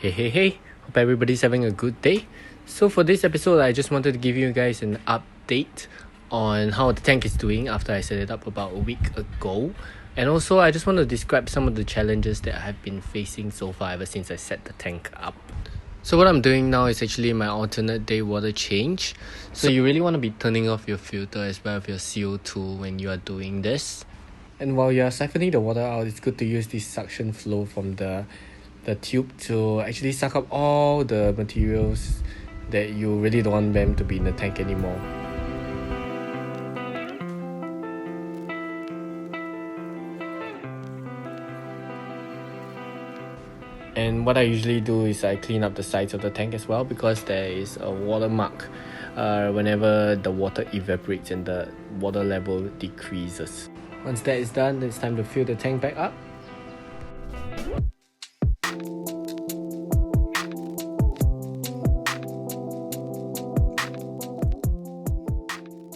Hey, hope everybody's having a good day. So for this episode, I just wanted to give you guys an update on how the tank is doing after I set it up about a week ago. And also, I just want to describe some of the challenges that I've been facing so far ever since I set the tank up. So what I'm doing now is actually my alternate day water change. So you really want to be turning off your filter as well as your CO2 when you are doing this. And while you're siphoning the water out, it's good to use this suction flow from the tube to actually suck up all the materials that you really don't want them to be in the tank anymore. And what I usually do is I clean up the sides of the tank as well, because there is a watermark whenever the water evaporates and the water level decreases. Once that is done, it's time to fill the tank back up.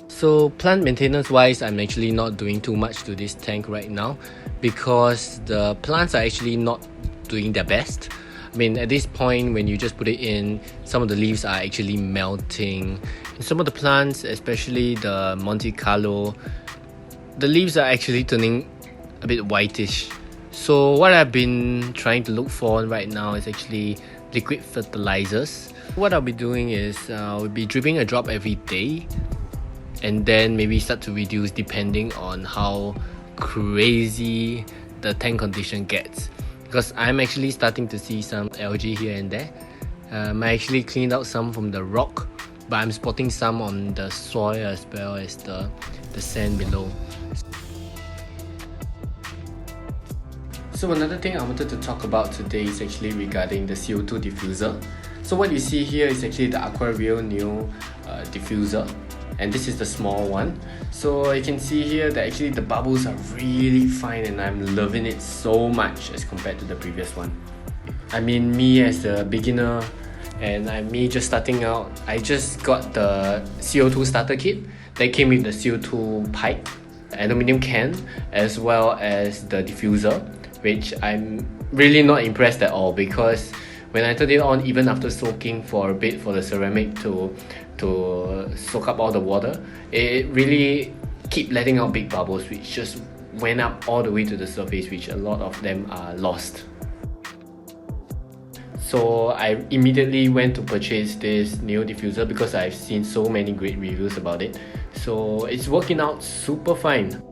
So plant maintenance wise, I'm actually not doing too much to this tank right now because the plants are actually not doing their best. I mean, at this point when you just put it in, some of the leaves are actually melting. And some of the plants, especially the Monte Carlo, the leaves are actually turning a bit whitish. So what I've been trying to look for right now is actually liquid fertilizers. What I'll be doing is I'll be dripping a drop every day, and then maybe start to reduce depending on how crazy the tank condition gets, because I'm actually starting to see some algae here and there. I actually cleaned out some from the rock, but I'm spotting some on the soil as well as the sand below. So another thing I wanted to talk about today is actually regarding the CO2 diffuser. So what you see here is actually the Aquario new diffuser, and this is the small one. So you can see here that actually the bubbles are really fine, and I'm loving it so much as compared to the previous one. I mean, me as a beginner and me just starting out, I just got the CO2 starter kit that came with the CO2 pipe, aluminum can, as well as the diffuser, which I'm really not impressed at all, because when I turned it on, even after soaking for a bit for the ceramic to soak up all the water, it really keep letting out big bubbles, which just went up all the way to the surface, which a lot of them are lost. So I immediately went to purchase this new diffuser because I've seen so many great reviews about it. So it's working out super fine.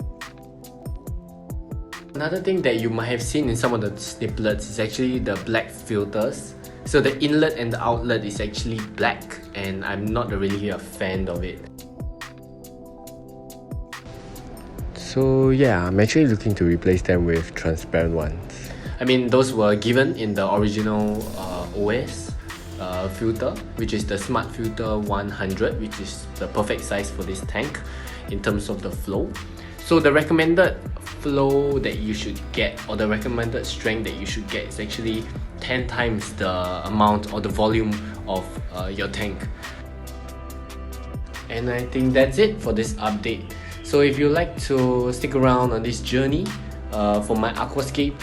Another thing that you might have seen in some of the snippets is actually the black filters. So the inlet and the outlet is actually black, and I'm not really a fan of it. So yeah, I'm actually looking to replace them with transparent ones. I mean, those were given in the original OS filter, which is the Smart Filter 100, which is the perfect size for this tank in terms of the flow. So the recommended flow that you should get, or the recommended strength that you should get, is actually 10 times the amount or the volume of your tank. And I think that's it for this update. So if you like to stick around on this journey for my Aquascape,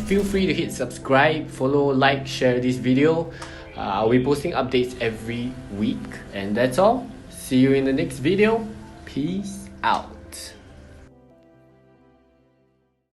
feel free to hit subscribe, follow, like, share this video. I'll be posting updates every week, and that's all. See you in the next video. Peace out.